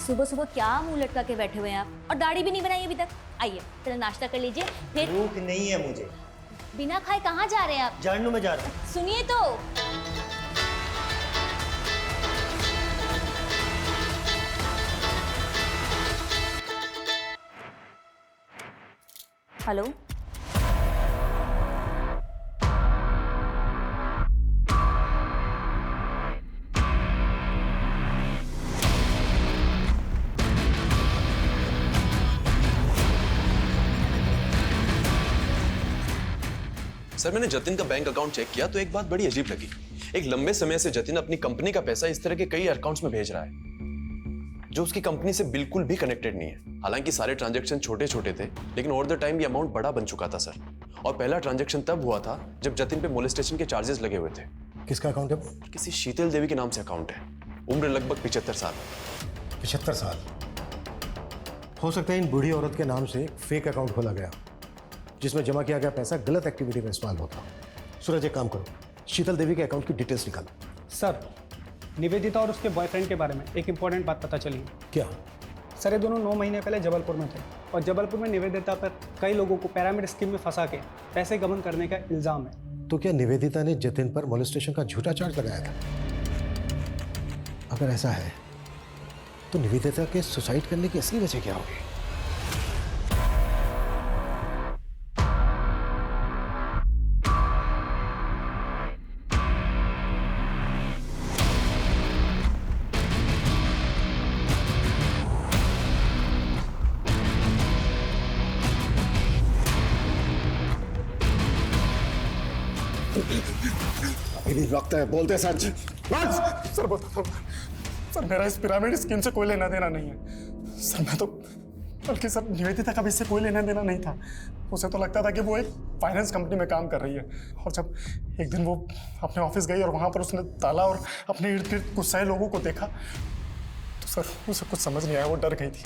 सुबह सुबह क्या मुंह लटका के बैठे हुए हैं आप, और दाढ़ी भी नहीं बनाई अभी तक। आइए पहले नाश्ता कर लीजिए, फिर। भूख नहीं है मुझे। बिना खाए कहाँ जा रहे हैं आप? जानू में जा रहा हूँ। सुनिए तो। हेलो, सर मैंने जतिन का बैंक अकाउंट चेक किया तो एक बात बड़ी अजीब लगी। एक लंबे समय से जतिन अपनी कंपनी का पैसा इस तरह के कई अकाउंट्स में भेज रहा है जो उसकी कंपनी से बिल्कुल भी कनेक्टेड नहीं है। हालांकि सारे ट्रांजैक्शन छोटे छोटे थे, लेकिन ओवर द टाइम ये अमाउंट बड़ा बन चुका था सर। और पहला ट्रांजैक्शन तब हुआ था जब जतिन पे मोलेस्टेशन के चार्जेस लगे हुए थे। किसका अकाउंट है? किसी शीतल देवी के नाम से अकाउंट है। उम्र लगभग 75 साल। 75 साल? हो सकता है इन बूढ़ी औरत के नाम से फेक अकाउंट खोला गया जिसमें जमा किया गया पैसा गलत एक्टिविटी में इस्तेमाल होता। सूरज एक काम करो, शीतल देवी के अकाउंट की डिटेल्स निकालो। सर, निवेदिता और उसके बॉयफ्रेंड के बारे में एक इंपॉर्टेंट बात पता चली। क्या? सर, ये दोनों 9 महीने पहले जबलपुर में थे और जबलपुर में निवेदिता पर कई लोगों को पिरामिड स्कीम में फंसा के पैसे गबन करने का इल्जाम है। तो क्या निवेदिता ने जतिन पर मोलेस्टेशन का झूठा चार्ज लगाया था? अगर ऐसा है तो निवेदिता के सुसाइड करने की असली वजह क्या होगी? अभी वक्त है, बोलते सच। सर बोलता था सर, मेरा इस पिरामिड स्कीम से कोई लेना देना नहीं है सर। मैं तो बल्कि सर निवेदिता का भी इससे कोई लेना देना नहीं था। उसे तो लगता था कि वो एक फाइनेंस कंपनी में काम कर रही है। और जब एक दिन वो अपने ऑफिस गई और वहाँ पर उसने ताला और अपने इर्द गिर्द गुस्साए लोगों को देखा तो सर उसे कुछ समझ नहीं आया। वो डर गई थी।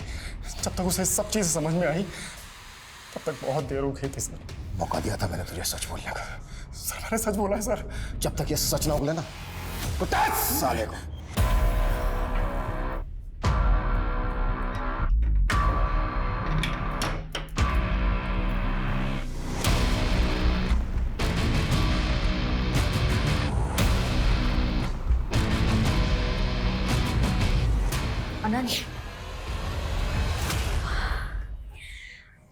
जब तक उसे सब चीज़ समझ में आई तब तक बहुत देर हो गई थी सर। मौका दिया था मैंने तुझे सच बोलने का। सर मैंने सच बोला है सर। जब तक ये सच ना उगले ना, कुत्ता साले को। आनंद,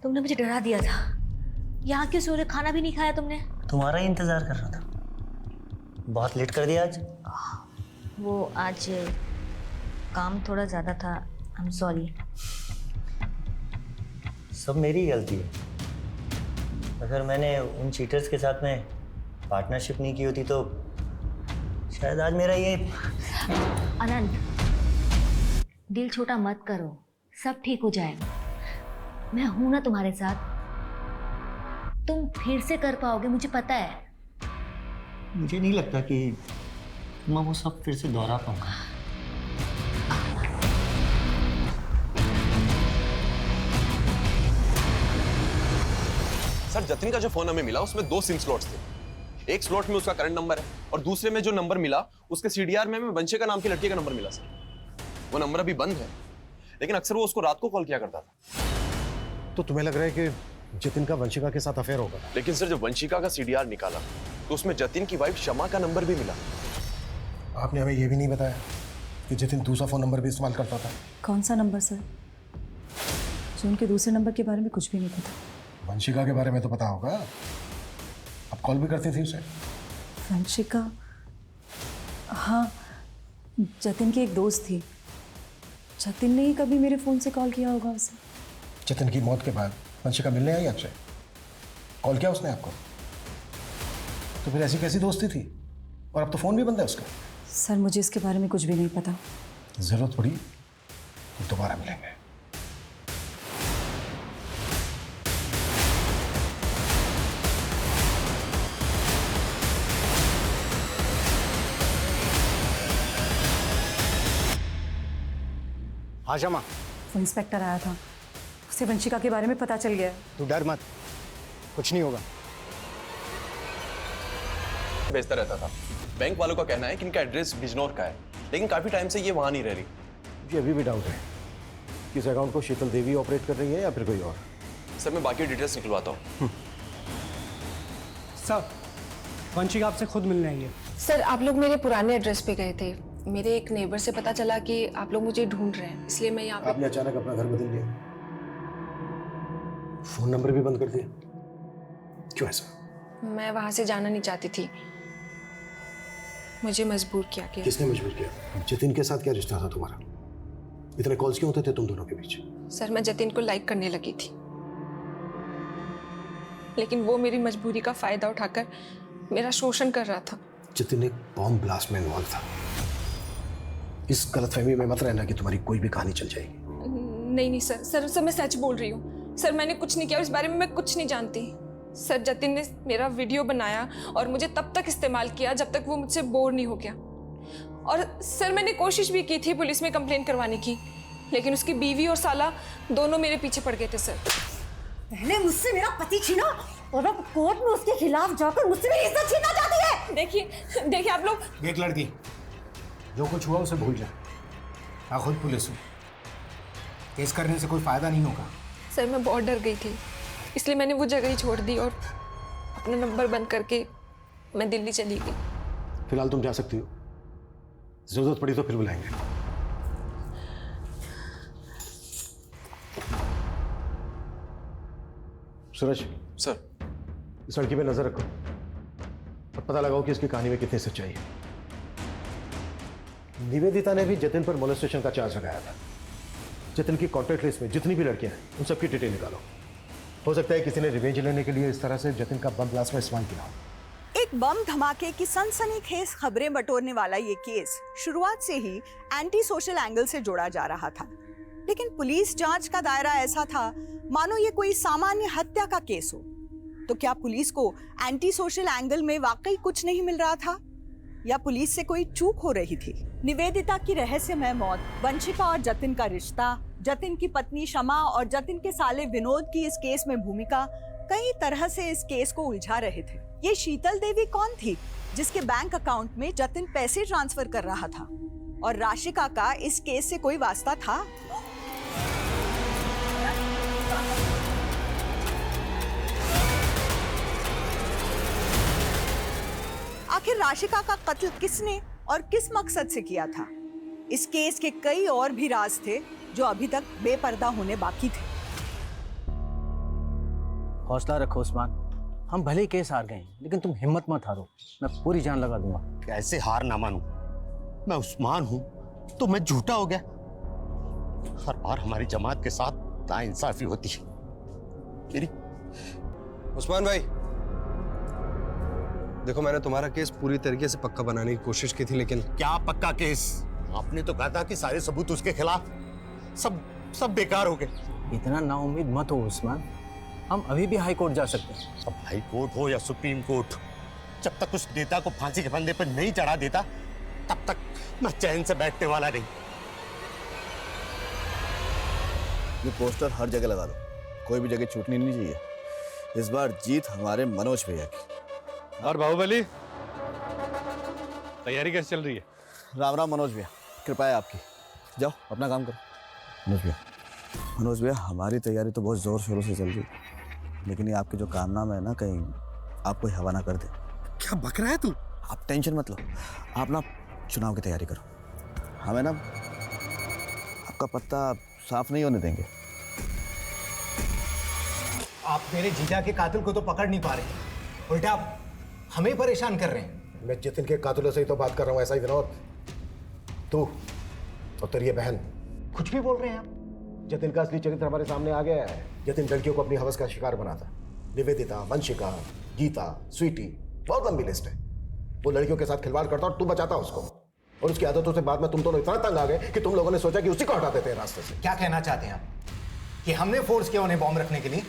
तुमने मुझे डरा दिया था। यहाँ क्यों सो रहे? खाना भी नहीं खाया तुमने? तुम्हारा ही इंतजार कर रहा था। बहुत लेट कर दिया आज। वो आज काम थोड़ा ज़्यादा था। I am sorry. सब मेरी गलती है। अगर मैंने उन चीटर्स के साथ में पार्टनरशिप नहीं की होती तो शायद आज मेरा ये। आनंद, दिल छोटा मत करो, सब ठीक हो जाएगा। मैं हूं ना तुम्हारे साथ। तुम फिर से कर पाओगे, मुझे पता है। मुझे नहीं लगता कि मैं वो सब फिर से दोहरा पाऊंगा। सर जतिन का जो फोन हमें मिला उसमें 2 सिम स्लॉट्स थे। एक स्लॉट में उसका करंट नंबर है और दूसरे में जो नंबर मिला उसके सीडीआर में हमें वंशिका नाम की लड़की का नंबर मिला सर। वो नंबर अभी बंद है, लेकिन अक्सर वो उसको रात को कॉल किया करता था। तो तुम्हें लग रहा है कि जतिन का वंशिका के साथ अफेयर होगा? लेकिन सर जब वंशिका का सीडीआर निकाला तो उसमें जतिन की वाइफ शमा का नंबर भी मिला। आपने हमें यह भी नहीं बताया कि जतिन दूसरा फोन नंबर भी इस्तेमाल करता था। कौन सा नंबर सर? जो उनके दूसरे नंबर के बारे में कुछ भी नहीं पता। वंशिका के बारे में तो पता होगा। आप कॉल भी करती थी उसे? वंशिका? हाँ, जतिन की एक दोस्त थी। जतिन ने ही कभी मेरे फ़ोन से कॉल किया होगा उसे। जतिन की मौत के बाद वंशिका मिलने आई आपसे? कॉल किया उसने आपको? तो फिर ऐसी कैसी दोस्ती थी? और अब तो फ़ोन भी बंद है उसका। सर मुझे इसके बारे में कुछ भी नहीं पता। ज़रूरत पड़ी तो दोबारा मिलेंगे। हाँ शमा, वो इंस्पेक्टर आया था, उसे वंशिका के बारे में पता चल गया। तू डर मत, कुछ नहीं होगा। भेजता रहता था। बैंक वालों का कहना है कि इनका एड्रेस बिजनौर का है, लेकिन काफी टाइम से ये वहां नहीं रह रही। जी अभी भी डाउट है। किस अकाउंट को शीतल देवी ऑपरेट कर रही है या फिर कोई और? सर मैं बाकी डिटेल्स निकलवाता हूँ। सर वंशिका आपसे खुद मिलने आई है। सर आप लोग मेरे पुराने एड्रेस पे गए थे। मेरे एक नेबर से पता चला कि आप लोग मुझे ढूंढ रहे हैं, इसलिए मैं यहाँ पे। आपने अचानक अपना घर बदल लिया, फोन नंबर भी बंद कर दिया, क्यों ऐसा? मैं वहाँ से जाना नहीं चाहती थी, मुझे मजबूर किया गया। किसने मजबूर किया? जतिन के साथ क्या रिश्ता था तुम्हारा? इतने कॉल्स क्यों होते थे तुम दोनों के बीच? सर मैं जतिन को लाइक करने लगी थी, लेकिन वो मेरी मजबूरी का फायदा उठाकर मेरा शोषण कर रहा था। जतिन एक बॉम्ब ब्लास्ट में इन्वॉल्व था। इस गलतफहमी में मत रहना कि तुम्हारी कोई भी कहानी चल जाएगी। नहीं सर मैं सच बोल रही हूँ। सर मैंने कुछ नहीं किया, इस बारे में मैं कुछ नहीं जानती। सर जतिन ने मेरा वीडियो बनाया और मुझे तब तक इस्तेमाल किया जब तक वो मुझसे बोर नहीं हो गया। और सर मैंने कोशिश भी की थी पुलिस में कंप्लेंट करवाने की, लेकिन उसकी बीवी और साला दोनों मेरे पीछे पड़ गए थे। सर पहले मुझसे मेरा पति छीना और अब कोर्ट में उसके खिलाफ जाकर मुझसे मेरी इज्जत छीनना चाहती है। देखिए आप लोग। एक लड़की, जो कुछ हुआ उसे भूल जा। मैं खुद पुलिस हूँ, केस करने से कोई फायदा नहीं होगा। सर मैं बहुत डर गई थी, इसलिए मैंने वो जगह ही छोड़ दी और अपना नंबर बंद करके मैं दिल्ली चली गई। फिलहाल तुम जा सकती हो, जरूरत पड़ी तो फिर बुलाएंगे। सूरज सर इस लड़की पे नजर रखो और पता लगाओ कि इसकी कहानी में कितनी सच्चाई है। निवेदिता ने भी जतिन पर मोलेस्टेशन का चार्ज लगाया था। जतिन की कॉन्टैक्ट लिस्ट में जितनी भी लड़कियां हैं उन सबकी डिटेल निकालो। हो सकता है किसी ने रिवेंज लेने के लिए इस तरह से जतिन का बम ब्लास्ट में इस्तेमाल किया हो। एक बम धमाके की सनसनीखेज खबरें बटोरने वाला ये केस शुरुआत से ही एंटी सोशल एंगल से जोड़ा जा रहा था, लेकिन पुलिस जांच का दायरा ऐसा था मानो ये कोई सामान्य हत्या का केस हो। तो क्या पुलिस को एंटी सोशल एंगल में वाकई कुछ नहीं मिल रहा था, या पुलिस से कोई चूक हो रही थी? निवेदिता की रहस्यमय मौत, वंशिका और जतिन का रिश्ता, जतिन की पत्नी शमा और जतिन के साले विनोद की इस केस में भूमिका कई तरह से इस केस को उलझा रहे थे। ये शीतल देवी कौन थी जिसके बैंक अकाउंट में जतिन पैसे ट्रांसफर कर रहा था, और राशिका का इस केस से कोई वास्ता था? आखिर राशिका का कत्ल किसने और किस मकसद से किया था? इस केस के कई और भी राज थे जो अभी तक बेपर्दा होने बाकी थे। हौसला रखो उस्मान, हम भले ही केस हार गए लेकिन तुम हिम्मत मत हारो, मैं पूरी जान लगा दूंगा। कैसे हार ना मानूं? मैं उस्मान हूं तो मैं झूठा हो गया? हर बार हमारी जमात के साथ नाइंसाफी होती है मेरी। उस्मान भाई देखो, मैंने तुम्हारा केस पूरी तरीके से पक्का बनाने की कोशिश की थी, लेकिन क्या पक्का केस? आपने तो कहा था कि सारे सबूत उसके खिलाफ, सब बेकार हो गए। इतना नाउम्मीद मत हो उस्मान, हम अभी भी हाई कोर्ट जा सकते हैं। अब हाई कोर्ट हो या सुप्रीम कोर्ट, जब तक उस नेता को फांसी के फंदे पर नहीं चढ़ा देता तब तक मैं चैन से बैठने वाला नहीं। ये पोस्टर हर जगह लगा दो, कोई भी जगह छूटनी नहीं चाहिए। इस बार जीत हमारे मनोज भैया की। और बाहुबली, तैयारी कैसे चल रही है? राम राम मनोज भैया, कृपा है आपकी। जाओ अपना काम करो। मनोज भैया हमारी तैयारी तो बहुत जोर शोरों से चल रही है, लेकिन ये आपके जो कारनामे है ना, कहीं आप कोई हवा ना कर दे। क्या बक रहा है तू? आप टेंशन मत लो, आप ना चुनाव की तैयारी करो, हमें ना आपका पत्ता साफ नहीं होने देंगे। आप मेरे जीजा के कातिल को तो पकड़ नहीं पा रहे, उल्टा आप हमें परेशान कर रहे हैं। मैं जतिन के कातिलों से ही तो बात कर रहा हूँ, ऐसा ही विनोद। तू और तेरी ये बहन कुछ भी बोल रहे हैं आप। जतिन का असली चरित्र हमारे सामने आ गया है। जतिन लड़कियों को अपनी हवस का शिकार बनाता। निवेदिता, वंशिका, गीता, स्वीटी, बहुत लंबी लिस्ट है। वो लड़कियों के साथ खिलवाड़ करता और तू बचाता उसको, और उसकी आदतों से बाद में तुम दोनों इतना तंग आ गए कि तुम लोगों ने सोचा कि उसी को हटा देते हैं रास्ते से। क्या कहना चाहते हैं आप कि हमने फोर्स किया उन्हें बॉम्ब रखने के लिए?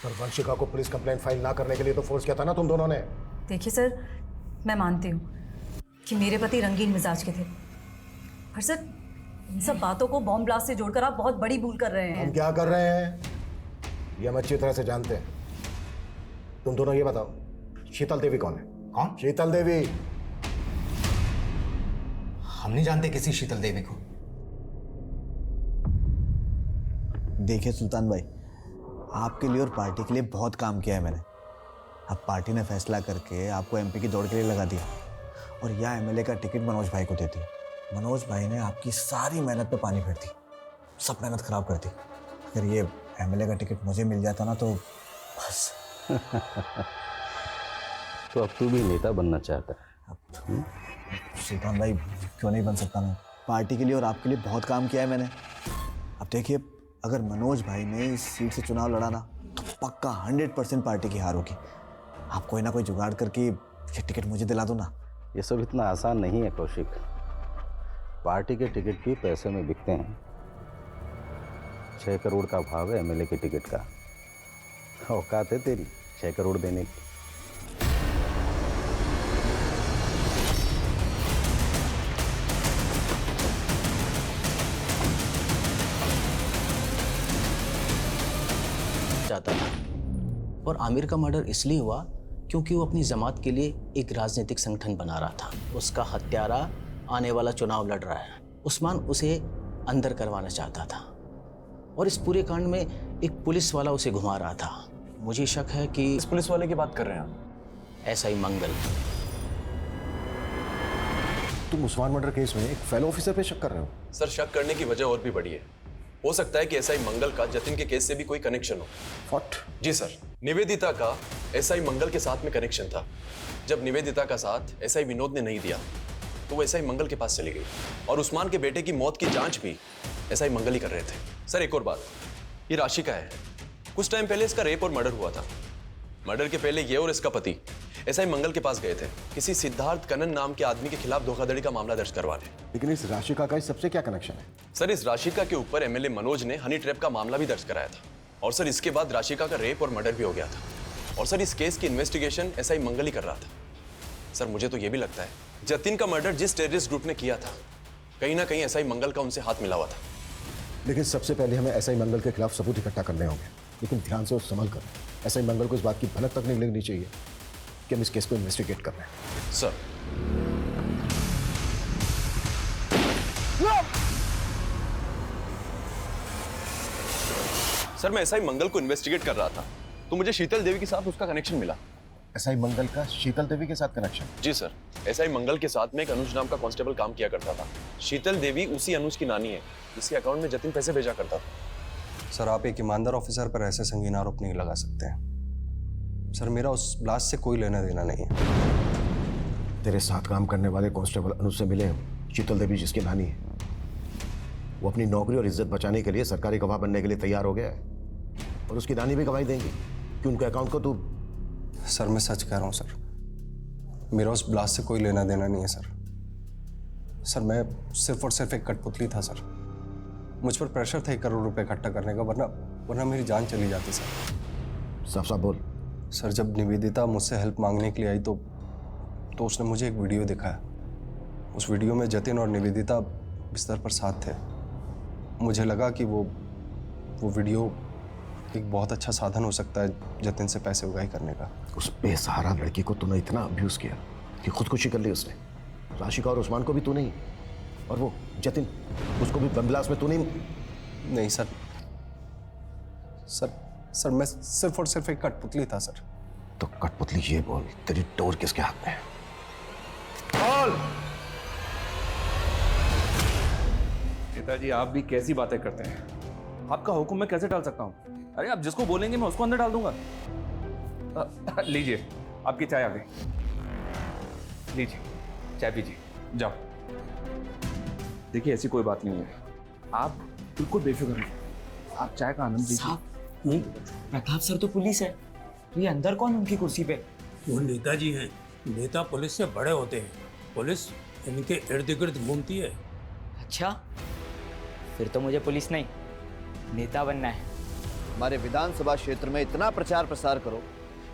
पर वंशिका को पुलिस कंप्लेंट फाइल ना करने के लिए तो फोर्स किया था ना तुम दोनों ने। देखिए सर, मैं मानती हूँ कि मेरे पति रंगीन मिजाज के थे, पर सर इन सब बातों को बॉम्ब ब्लास्ट से जोड़कर आप बहुत बड़ी भूल कर रहे हैं। हम क्या कर रहे हैं ये हम अच्छी तरह से जानते हैं। तुम दोनों ये बताओ, शीतल देवी कौन है? कौन? शीतल देवी। हम नहीं जानते किसी शीतल देवी को। देखिए सुल्तान भाई, आपके लिए और पार्टी के लिए बहुत काम किया है मैंने। अब पार्टी ने फैसला करके आपको एमपी की दौड़ के लिए लगा दिया और यहाँ एमएलए का टिकट मनोज भाई को दे दिया। मनोज भाई ने आपकी सारी मेहनत पे पानी फेर दी, सब मेहनत खराब कर दी। अगर ये एमएलए का टिकट मुझे मिल जाता ना तो बस। तो अब तू भी नेता बनना चाहता है? सुल्तान भाई क्यों नहीं बन सकता मैं? पार्टी के लिए और आपके लिए बहुत काम किया है मैंने। अब देखिए, अगर मनोज भाई ने इस सीट से चुनाव लड़ा ना तो पक्का 100% पार्टी की हार होगी। आप कोई ना कोई जुगाड़ करके ये टिकट मुझे दिला दो ना। ये सब इतना आसान नहीं है कौशिक। पार्टी के टिकट भी पैसे में बिकते हैं। 6 करोड़ का भाव है एमएलए के टिकट का। औकात है तेरी 6 करोड़ देने की? चाहता था और आमिर का मर्डर इसलिए हुआ क्योंकि वो अपनी जमात के लिए एक राजनीतिक संगठन बना रहा था। उसका हत्यारा आने वाला चुनाव लड़ रहा है। उस्मान उसे अंदर करवाना चाहता था और इस पूरे कांड में एक पुलिस वाला उसे घुमा रहा था। मुझे शक है कि इस पुलिस वाले की बात कर रहे हैं आप? एसआई मंगल। तुम उस्मान मर्डर केस में एक फेलो ऑफिसर पे शक कर रहे हो? सर, शक करने की वजह और भी बड़ी है। हो सकता है कि एसआई मंगल का जतिन के केस से भी कोई कनेक्शन हो। व्हाट? जी सर, निवेदिता का एसआई मंगल के साथ में कनेक्शन था। जब निवेदिता का साथ एसआई विनोद ने नहीं दिया तो वो एसआई मंगल के पास चली गई और उस्मान के बेटे की मौत की जांच भी एसआई मंगल ही कर रहे थे। सर, एक और बात, ये राशि का है। कुछ टाइम पहले इसका रेप और मर्डर हुआ था। मर्डर के पहले ये और इसका पति एसआई मंगल के पास गए थे किसी सिद्धार्थ कनन नाम के आदमी के खिलाफ धोखाधड़ी का मामला दर्ज करवाने। लेकिन इस राशिका का इस सबसे क्या कनेक्शन है? सर, इस राशिका के ऊपर एमएलए मनोज ने हनी ट्रैप का मामला भी दर्ज कराया था और सर इसके बाद राशिका का रेप और मर्डर भी हो गया था और सर इस केस की इन्वेस्टिगेशन एसआई मंगल ही कर रहा था। सर, मुझे तो ये भी लगता है जतिन का मर्डर जिस टेररिस्ट ग्रुप ने किया था कहीं ना कहीं एसआई मंगल का उनसे हाथ मिला हुआ था। लेकिन सबसे पहले हमें एसआई मंगल के खिलाफ सबूत इकट्ठा करने होंगे, लेकिन ध्यान से और संभल कर। एसआई मंगल को इस बात की भनक तक नहीं लगनी चाहिए कि हम इस केस को इन्वेस्टिगेट कर रहे हैं। सर, सर मैं एसआई मंगल को इन्वेस्टिगेट कर रहा था तो मुझे शीतल देवी के साथ उसका कनेक्शन मिला। एसआई मंगल का शीतल देवी के साथ कनेक्शन? जी सर, एसआई मंगल के साथ में एक अनुज नाम का कांस्टेबल काम किया करता था। शीतल देवी उसी अनुज की नानी है जिसके अकाउंट में जतिन पैसे भेजा करता था। सर, आप एक ईमानदार ऑफिसर पर ऐसे संगीन आरोप नहीं लगा सकते हैं। सर, मेरा उस ब्लास्ट से कोई लेना देना नहीं है। तेरे साथ काम करने वाले कांस्टेबल अनुज से मिले शीतल देवी जिसकी नानी है। वो अपनी नौकरी और इज्जत बचाने के लिए सरकारी गवाह बनने के लिए तैयार हो गया है और उसकी नानी भी गवाही देंगी कि उनके अकाउंट को तू। सर, मैं सच कह रहा हूँ सर, मेरा उस ब्लास्ट से कोई लेना देना नहीं है सर। सर, मैं सिर्फ और सिर्फ एक कठपुतली था सर। मुझ पर प्रेशर था 1 करोड़ रुपए इकट्ठा करने का, वरना मेरी जान चली जाती सर। साफ साफ बोल। सर, जब निवेदिता मुझसे हेल्प मांगने के लिए आई तो उसने मुझे एक वीडियो दिखाया। उस वीडियो में जतिन और निवेदिता बिस्तर पर साथ थे। मुझे लगा कि वो वीडियो एक बहुत अच्छा साधन हो सकता है जतिन से पैसे उगाही करने का। उस बेसहारा लड़की को तूने इतना अब्यूज किया कि खुदकुशी कर ली उसने। राशिका और उस्मान को भी तू नहीं, और वो जतिन उसको भी बम ब्लास्ट में तू नहीं सर। सर, मैं सिर्फ और सिर्फ एक कठपुतली था सर। तो कठपुतली ये बोल, तेरी डोर किसके हाथ में है? नेताजी, आप भी कैसी बातें करते हैं? आपका हुक्म मैं कैसे डाल सकता हूँ? अरे आप जिसको बोलेंगे मैं उसको अंदर डाल दूंगा। लीजिए, आपकी चाय आ गई। लीजिए, चाय पीजिए, जाओ। देखिए, ऐसी कोई बात नहीं है, आप बिल्कुल बेफिक्र रहिए। आप चाय का आनंद लीजिए। नहीं, प्रताप सर तो पुलिस है, तो ये अंदर कौन उनकी कुर्सी पे? वो नेताजी हैं। नेता पुलिस से बड़े होते हैं। पुलिस इनके इर्द गिर्द घूमती है। अच्छा, फिर तो मुझे पुलिस नहीं, नेता बनना है। हमारे विधानसभा क्षेत्र में इतना प्रचार प्रसार करो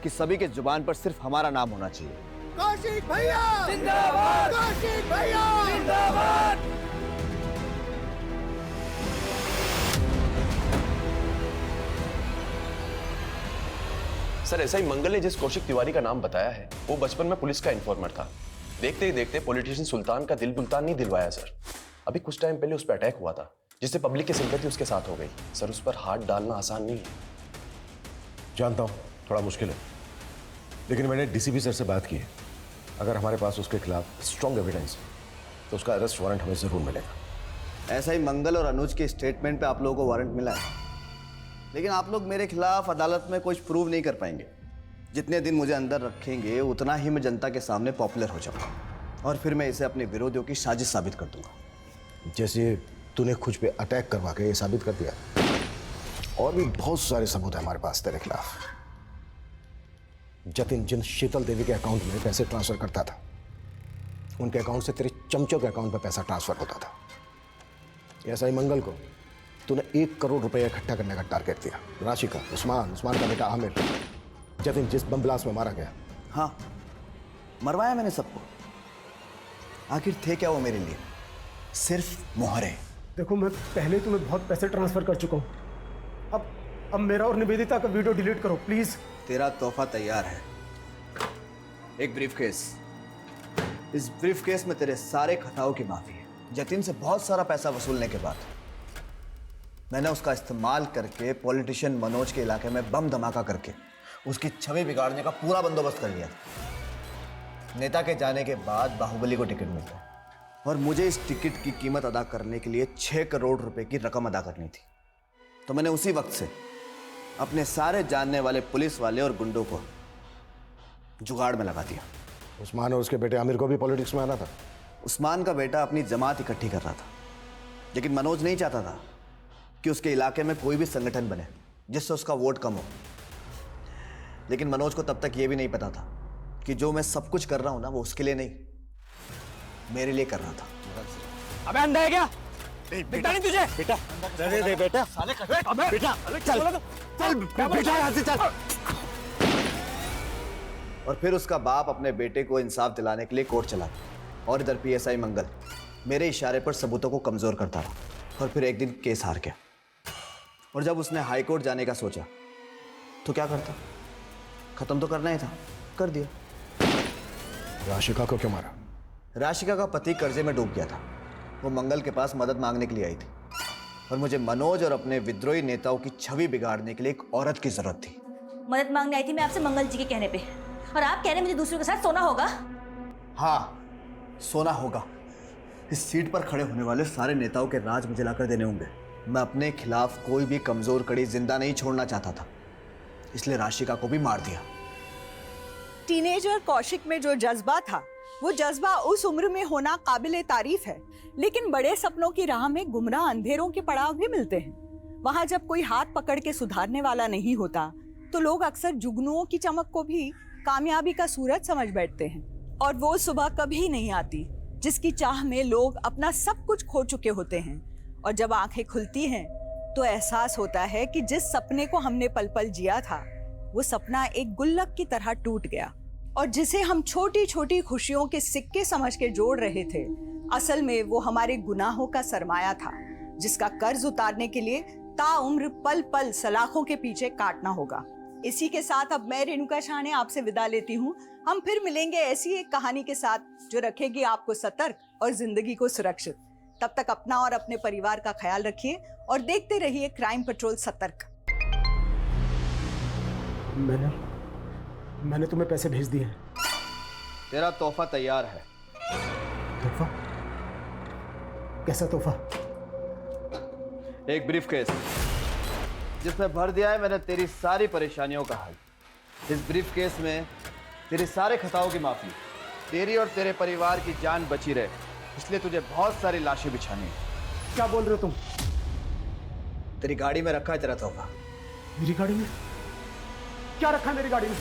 कि सभी के जुबान पर सिर्फ हमारा नाम होना चाहिए। कौशिक भैया जिंदाबाद! कौशिक भैया जिंदाबाद! सर, एसआई मंगल ने जिस कौशिक तिवारी का नाम बताया है वो बचपन में पुलिस का इन्फॉर्मर था। देखते ही देखते पॉलिटिशियन सुल्तान का दिल बुल्तान नहीं दिलवाया सर। अभी कुछ टाइम पहले उस पर अटैक हुआ था जिससे पब्लिक की सिंपैथी उसके साथ हो गई। सर उस पर हाथ डालना आसान नहीं है। जानता हूँ थोड़ा मुश्किल है, लेकिन मैंने डीसीपी सर से बात की है। अगर हमारे पास उसके खिलाफ स्ट्रॉन्ग एविडेंस तो उसका अरेस्ट वारंट हमें जरूर मिलेगा। ऐसा ही मंगल और अनुज के स्टेटमेंट पे आप लोगों को वारंट मिला है, लेकिन आप लोग मेरे खिलाफ अदालत में कुछ प्रूव नहीं कर पाएंगे। जितने दिन मुझे अंदर रखेंगे उतना ही मैं जनता के सामने पॉपुलर हो जाऊंगा, और फिर मैं इसे अपने विरोधियों की साजिश साबित कर दूंगा। जैसे तूने खुद पे अटैक करवा के ये साबित कर दिया, और भी बहुत सारे सबूत है हमारे पास तेरे खिलाफ। जतिन जिन शीतल देवी के अकाउंट में पैसे ट्रांसफर करता था, उनके अकाउंट से तेरे चमचों के अकाउंट में पैसा ट्रांसफर होता था। ऐसा ही मंगल को तूने 1 करोड़ रुपए इकट्ठा करने का टारगेट दिया। राशि का उस्मान का बेटा आमिर, जतिन जिस बम ब्लास्ट में मारा गया। हाँ, मरवाया मैंने सबको। आखिर थे क्या वो मेरे लिए? सिर्फ मोहरे। देखो, मैं पहले तुम्हें बहुत पैसे ट्रांसफर कर चुका हूँ। अब मेरा और निवेदिता का वीडियो डिलीट करो प्लीज। तेरा तोहफा तैयार है, एक ब्रीफकेस। इस ब्रीफकेस में तेरे सारे खताओं की माफी है। जतिन से बहुत सारा पैसा वसूलने के बाद मैंने उसका इस्तेमाल करके पॉलिटिशियन मनोज के इलाके में बम धमाका करके उसकी छवि बिगाड़ने का पूरा बंदोबस्त कर लिया था। नेता के जाने के बाद बाहुबली को टिकट मिलता है, और मुझे इस टिकट की कीमत अदा करने के लिए 6 करोड़ रुपए की रकम अदा करनी थी। तो मैंने उसी वक्त से अपने सारे जानने वाले पुलिस वाले और गुंडों को जुगाड़ में लगा दिया। उस्मान और उसके बेटे आमिर को भी पॉलिटिक्स में आना था। उस्मान का बेटा अपनी जमात इकट्ठी कर रहा था, लेकिन मनोज नहीं चाहता था कि उसके इलाके में कोई भी संगठन बने जिससे उसका वोट कम हो। लेकिन मनोज को तब तक यह भी नहीं पता था कि जो मैं सब कुछ कर रहा हूं ना, वो उसके लिए नहीं, मेरे लिए कर रहा था। अबे अंधा है क्या? दिखता नहीं तुझे? बेटा रहने दे बेटा। बेटा चल चल बेटा यहाँ से चल। और फिर उसका बाप अपने बेटे को इंसाफ दिलाने के लिए कोर्ट चला गया, और इधर पीएसआई मंगल मेरे इशारे पर सबूतों को कमजोर करता रहा, और फिर एक दिन केस हार गया। और जब उसने हाई कोर्ट जाने का सोचा तो क्या करता? खत्म तो करना ही था, कर दिया। राशिका को क्यों मारा? राशिका का पति कर्जे में डूब गया था। वो मंगल के पास मदद मांगने के लिए आई थी, और मुझे मनोज और अपने विद्रोही नेताओं की छवि बिगाड़ने के लिए एक औरत की जरूरत थी। मदद मांगने आई थी मैं आपसे मंगल जी के कहने पे, और आप कह रहे मुझे दूसरों के साथ सोना होगा? हाँ, सोना होगा। इस सीट पर खड़े होने वाले सारे नेताओं के राज मुझे लाकर देने होंगे। मैं अपने खिलाफ कोई भी कमजोर कड़ी जिंदा नहीं छोड़ना चाहता था, इसलिए राशिका को भी मार दिया। टीनेजर कौशिक में जो जज्बा था, वो जज्बा उस उम्र में होना काबिले तारीफ है, लेकिन बड़े सपनों की राह में गुमराह अंधेरों के पड़ाव भी मिलते हैं। वहाँ जब कोई हाथ पकड़ के सुधारने वाला नहीं होता, तो लोग अक्सर जुगनुओं की चमक को भी कामयाबी का सूरज समझ बैठते हैं। और वो सुबह कभी नहीं आती जिसकी चाह में लोग अपना सब कुछ खो चुके होते हैं, और जब आंखें खुलती हैं तो एहसास होता है कि जिस सपने को हमने पल पल जिया था, वो सपना एक गुल्लक की तरह टूट गया, और जिसे हम छोटी छोटी खुशियों के सिक्के समझ के जोड़ रहे थे, असल में वो हमारे गुनाहों का सरमाया था, जिसका कर्ज उतारने के लिए ताउम्र पल पल सलाखों के पीछे काटना होगा। इसी के साथ अब मैं रेणुका शाह आपसे विदा लेती हूँ। हम फिर मिलेंगे ऐसी एक कहानी के साथ जो रखेगी आपको सतर्क और जिंदगी को सुरक्षित। तब तक अपना और अपने परिवार का ख्याल रखिए और देखते रहिए क्राइम पेट्रोल सतर्क। मैंने तुम्हें पैसे भेज दिए हैं। तेरा तोहफा तैयार है। तोहफा? कैसा तोहफा? एक ब्रीफकेस जिसमें भर दिया है मैंने तेरी सारी परेशानियों का हल। इस ब्रीफकेस में तेरे सारे खताओं की माफी, तेरी और तेरे परिवार की जान बची रहे, इसलिए तुझे बहुत सारी लाशें बिछानी है। क्या बोल रहे हो तुम? तेरी गाड़ी में रखा है तेरा तोहफा। मेरी गाड़ी में? क्या रखा है मेरी गाड़ी में?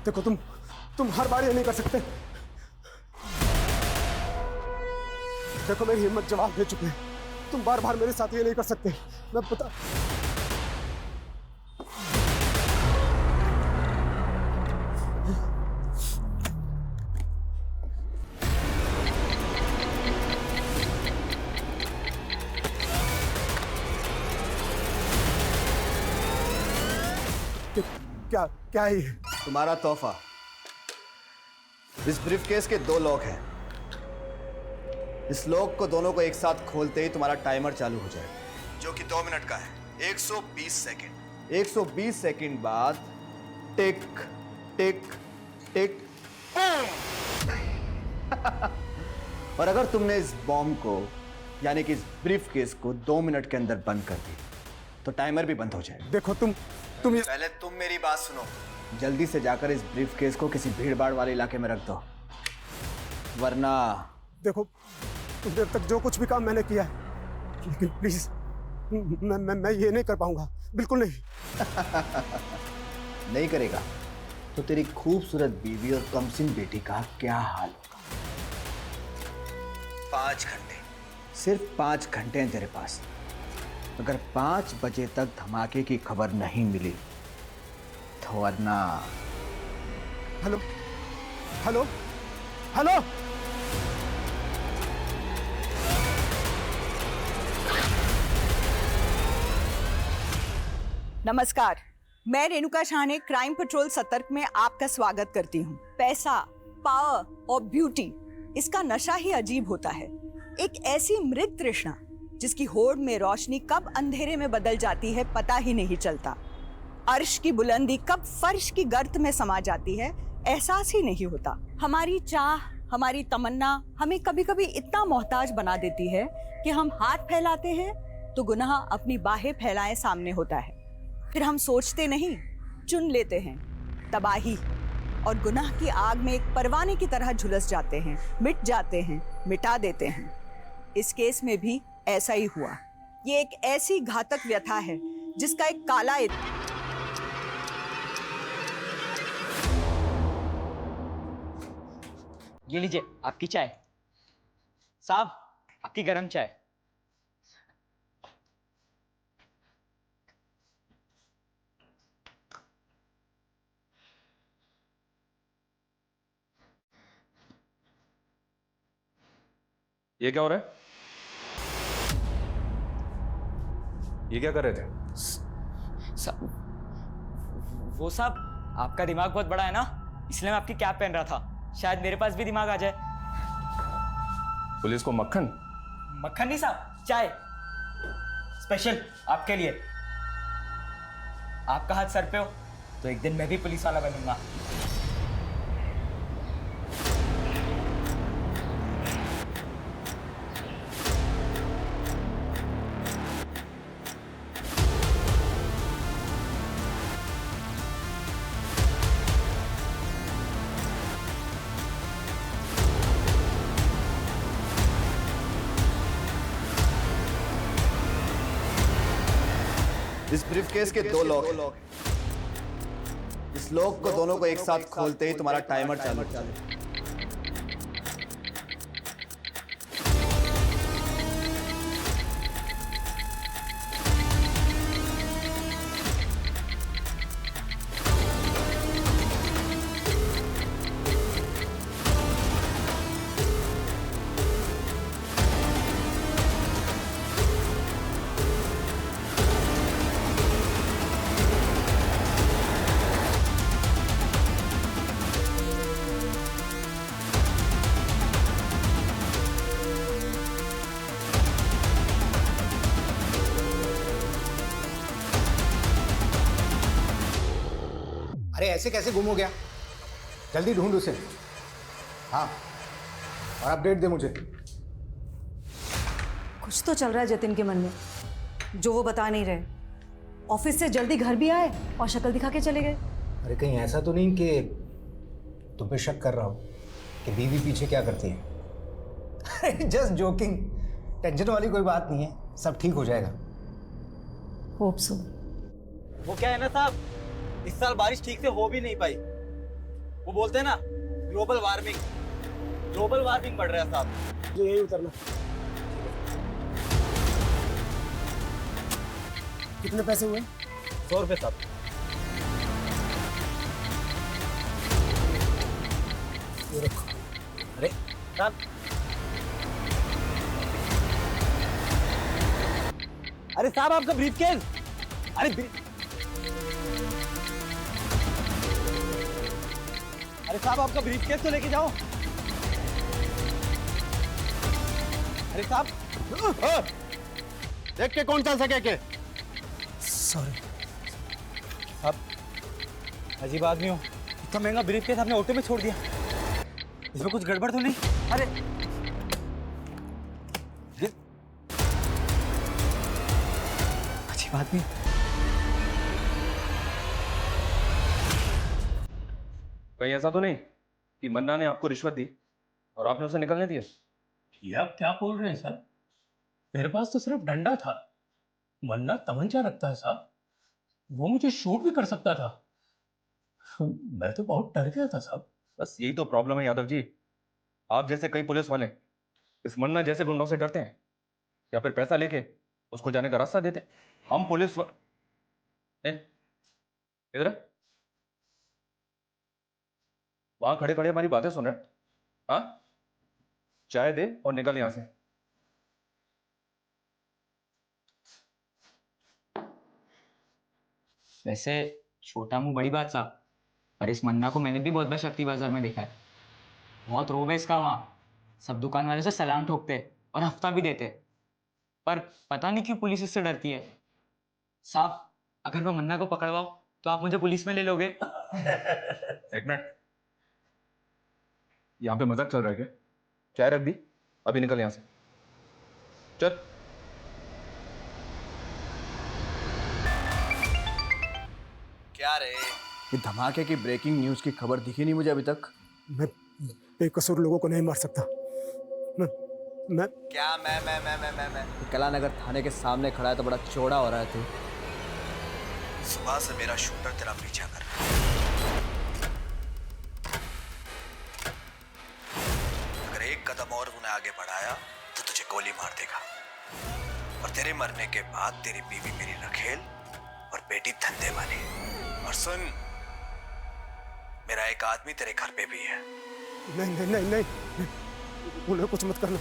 देखो तुम हर बार ये नहीं कर सकते। देखो मेरी हिम्मत जवाब दे चुके हैं, तुम बार बार मेरे साथ ये नहीं कर सकते। मैं पता क्या है ये? तुम्हारा तोहफा। इस ब्रीफकेस के 2 लॉक हैं, इस लॉक को दोनों को एक साथ खोलते ही तुम्हारा टाइमर चालू हो जाएगा, जो कि 2 मिनट का है। 120 सेकंड। 120 सेकंड बाद टिक टिक टिक। और अगर तुमने इस बॉम्ब को यानी कि इस ब्रीफ केस को 2 मिनट के अंदर बंद कर दी तो टाइमर भी बंद हो जाएगा। देखो तुम पहले तुम मेरी बात सुनो। जल्दी से जाकर इस ब्रीफ केस को किसी भीड़ भाड़ वाले इलाके में रख दो, वरना देखो कुछ देर तक जो कुछ भी काम मैंने किया है, लेकिन प्लीज मैं ये नहीं कर पाऊंगा, बिल्कुल नहीं। नहीं करेगा तो तेरी खूबसूरत बीवी और कमसिन बेटी का क्या हाल होगा। 5 घंटे, सिर्फ 5 घंटे हैं तेरे पास। अगर 5 बजे तक धमाके की खबर नहीं मिली तो वरना। Hello hello hello. नमस्कार, मैं रेणुका शाह ने क्राइम पेट्रोल सतर्क में आपका स्वागत करती हूँ। पैसा, पावर और ब्यूटी, इसका नशा ही अजीब होता है। एक ऐसी मृत तृष्णा जिसकी होड़ में रोशनी कब अंधेरे में बदल जाती है पता ही नहीं चलता। अर्श की बुलंदी कब फर्श की गर्त में समा जाती है एहसास ही नहीं होता। हमारी चाह, हमारी तमन्ना हमें कभी कभी इतना मोहताज बना देती है कि हम हाथ फैलाते हैं तो गुनाह अपनी बाहें फैलाए सामने होता है। फिर हम सोचते नहीं, चुन लेते हैं तबाही, और गुनाह की आग में एक परवाने की तरह झुलस जाते हैं, मिट जाते हैं, मिटा देते हैं। इस केस में भी ऐसा ही हुआ। ये एक ऐसी घातक व्यथा है जिसका एक काला ये लीजिए आपकी चाय। साहब आपकी गरम चाय। ये क्या हो रहा है? ये क्या कर रहे थे? वो साहब आपका दिमाग बहुत बड़ा है ना, इसलिए मैं आपकी कैप पहन रहा था, शायद मेरे पास भी दिमाग आ जाए। पुलिस को मक्खन? मक्खन नहीं साहब, चाय स्पेशल आपके लिए। आपका हाथ सर पे हो तो एक दिन मैं भी पुलिस वाला बनूंगा। इस ब्रीफकेस के 2 लॉक हैं। इस लॉक को दोनों को एक साथ खोलते ही तुम्हारा टाइमर चालू हो जाएगा। अरे ऐसे कैसे गुम हो गया? जल्दी ढूंढ उसे। हाँ, और अपडेट दे मुझे। कुछ तो चल रहा है जतिन के मन में जो वो बता नहीं रहे। ऑफिस से जल्दी घर भी आए और शक्ल दिखा के चले गए। अरे कहीं ऐसा तो नहीं कि तुम पे शक कर रहा हो कि बीवी पीछे क्या करती है? जस्ट जोकिंग, टेंशन वाली कोई बात नहीं है, सब ठीक हो जाएगा। Hope so. वो क्या है ना साहब, इस साल बारिश ठीक से हो भी नहीं पाई। वो बोलते हैं ना ग्लोबल वार्मिंग बढ़ रहा है साहब। यही उतरना। कितने पैसे हुए? 100 रुपये साहब। ये रखो। अरे साहब, अरे साहब आपका ब्रीफकेस। अरे साहब आपका ब्रीफकेस तो लेके जाओ। अरे साहब, देख के कौन चल सके के? सॉरी आप अजीब आदमी हो। इतना महंगा ब्रीफ केस आपने ऑटो में छोड़ दिया, इसमें कुछ गड़बड़ तो नहीं? अरे अजीब आदमी। कहीं ऐसा तो नहीं कि मन्ना ने आपको रिश्वत दी और आपने उसे निकलने दिया? ये आप क्या बोल रहे हैं सर? मेरे पास तो सिर्फ डंडा था। मन्ना तमंचा रखता है साहब, वो मुझे शूट भी कर सकता था। मैं तो बहुत डर गया था साहब। बस यही तो प्रॉब्लम है यादव जी, आप जैसे कई पुलिस वाले इस मन्ना जैसे गुंडों से डरते हैं या फिर पैसा लेके उसको जाने का रास्ता देते हैं। हम पुलिस इधर वहां खड़े खड़े हमारी बातें सुन रहे हैं? हाँ, चाय दे और निकल यहां से। वैसे छोटा मुंह बड़ी बात साहब, पर इस मन्ना को मैंने भी बहुत बार शक्ति बाजार में देखा है। बहुत रोब है इसका वहाँ, सब दुकान वाले से सलाम ठोकते और हफ्ता भी देते, पर पता नहीं क्यों पुलिस इससे डरती है। साहब अगर मैं मन्ना को पकड़वाऊं तो आप मुझे पुलिस में ले लोगे? एक मिनट, यहाँ पे मजाक चल रहा है क्या? चाय रख दी, अभी निकल यहाँ से, चल। क्या रे, ये धमाके की ब्रेकिंग न्यूज की खबर दिखी नहीं मुझे अभी तक। मैं बेकसूर लोगों को नहीं मार सकता। मैं क्या मैं कलानगर थाने के सामने खड़ा है तो बड़ा चौड़ा हो रहा है तू। सुबह से मेरा शूटर तेरा पीछा कर रहा है। अगर एक कदम और तूने आगे बढ़ाया तो तुझे गोली मार देगा, और तेरे मरने के बाद तेरी बीवी मेरी रखेल और बेटी धंधे वाली। और सुन, मेरा एक आदमी तेरे घर पे भी है। नहीं नहीं नहीं नहीं, उन्हें कुछ मत करना,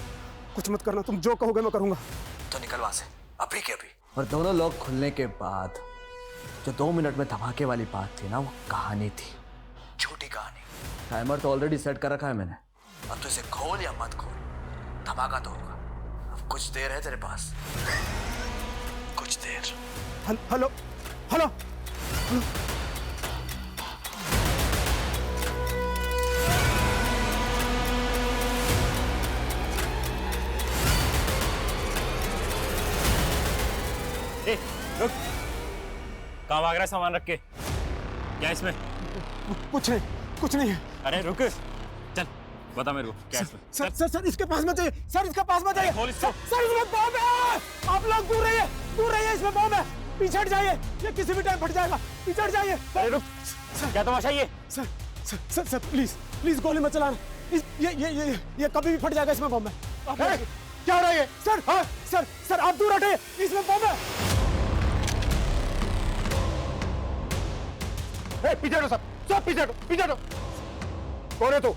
कुछ मत करना। तुम जो कहोगे मैं करूंगा। तो निकल वहां से अभी के अभी। और दोनों लोग खुलने के बाद जो 2 मिनट में धमाके वाली बात थी ना, वो कहानी थी, झूठी कहानी। टाइमर तो ऑलरेडी सेट कर रखा है मैंने। अब तो इसे खोल या मत खोल, धमाका तो होगा। अब कुछ देर है तेरे पास, कुछ देर। Hello hello. रुक, कहाँ भाग रहा है सामान रख के? क्या इसमें? कुछ नहीं है। अरे रुक, चल बता मेरे को क्या इसमें। सर इसके पास मत जाइए, सर इसके पास मत जाइए। सर इसमें बम है, आप लोग दूर रहिए, इसमें बम है। पीछे हट जाइए, ये किसी भी टाइम फट जाएगा। पीछे हट जाइए। अरे रुक, क्या तमाशा ये? सर प्लीज गोली मत चलाना। ये कभी भी फट जाएगा, इसमें बम है। क्या हो रहा है ये? सर आप दूर हटिए, इसमें बम है। पीछे हटो सब पीछे हटो। कौन है तू?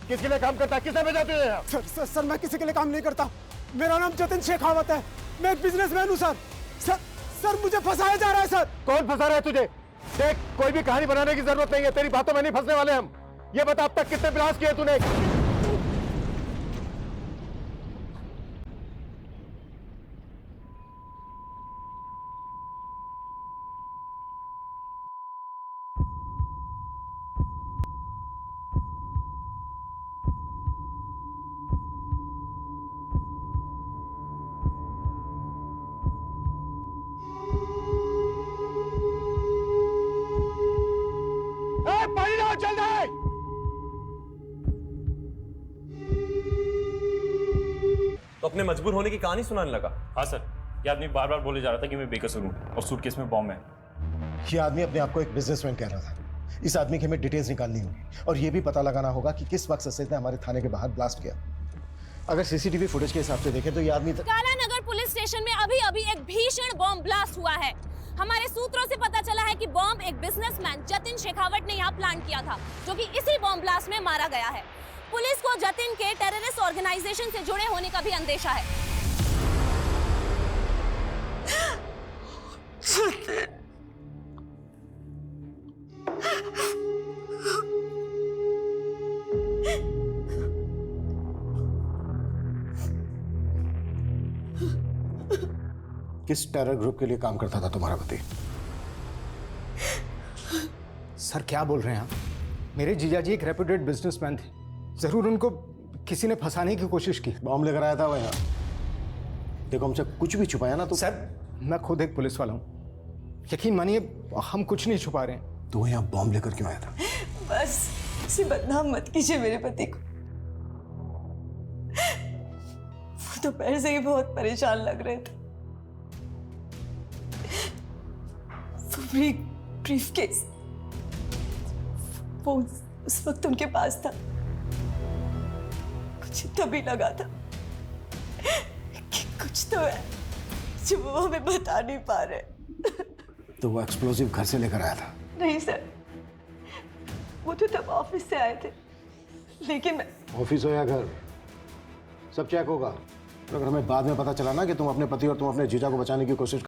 किसके लिए काम करता है? किसने भेजा तुझे यहाँ? सर मैं किसी के लिए काम नहीं करता। मेरा नाम जतिन शेखावत है, मैं एक बिजनेसमैन हूँ सर। सर मुझे फंसाया जा रहा है सर। कौन फंसा रहा है तुझे? देख, कोई भी कहानी बनाने की जरूरत नहीं है, तेरी बातों में नहीं फंसने वाले हम। ये बता, अब तक कितने ब्लास्ट किए तूने? पानी लाओ जल्दी। तो अपने मजबूर होने की कहानी सुनाने लगा? हाँ सर, ये आदमी बार बार बोले जा रहा था कि मैं बेकसूर हूँ और सूटकेस में बॉम्ब है। ये आदमी अपने आप को एक बिजनेसमैन कह रहा था। इस आदमी की हमें डिटेल्स निकालनी होगी और ये भी पता लगाना होगा कि किस वक्त ससेज ने हमारे थाने के बाहर ब्लास्ट किया। अगर सीसीटीवी फुटेज के हिसाब से देखें तो ये आदमी कालानगर पुलिस स्टेशन में अभी एक भीषण बॉम्ब ब्लास्ट हुआ है। हमारे सूत्रों से पता चला है कि बॉम्ब एक बिजनेसमैन जतिन शेखावत ने यहाँ प्लान किया था, जो कि इसी बॉम्ब ब्लास्ट में मारा गया है। पुलिस को जतिन के टेररिस्ट ऑर्गेनाइजेशन से जुड़े होने का भी अंदेशा है। किस टेरर ग्रुप के लिए काम करता था तुम्हारा पति? सर क्या बोल रहे हैं आप? मेरे जीजाजी एक रेप्यूटेड बिजनेसमैन थे। जरूर उनको किसी ने फंसाने की कोशिश की। बॉम्ब लेकर आया था वो यहाँ। देखो हमसे कुछ भी छुपाया ना तो। सर मैं खुद एक पुलिस वाला हूँ, यकीन मानिए हम कुछ नहीं छुपा रहे हैं। तो यहाँ बॉम्ब लेकर क्यों आया था? बस इसे बदनाम मत कीजिए मेरे पति को। वो तो पहले से ही बहुत परेशान लग रहे थे। ब्रीफ केस वो उस वक्त उनके पास था। मुझे तभी लगा था कि कुछ तो है जो वो हमें बता नहीं पा रहे। तो वो एक्सप्लोसिव घर से लेकर आया था? नहीं सर, वो तो तब ऑफिस से आए थे, लेकिन मैं ऑफिस हो या घर, सब चेक होगा। अगर हमें बाद में पता चला ना कि तुम अपने पति और तुम अपने जीजा को बचाने की कोशिश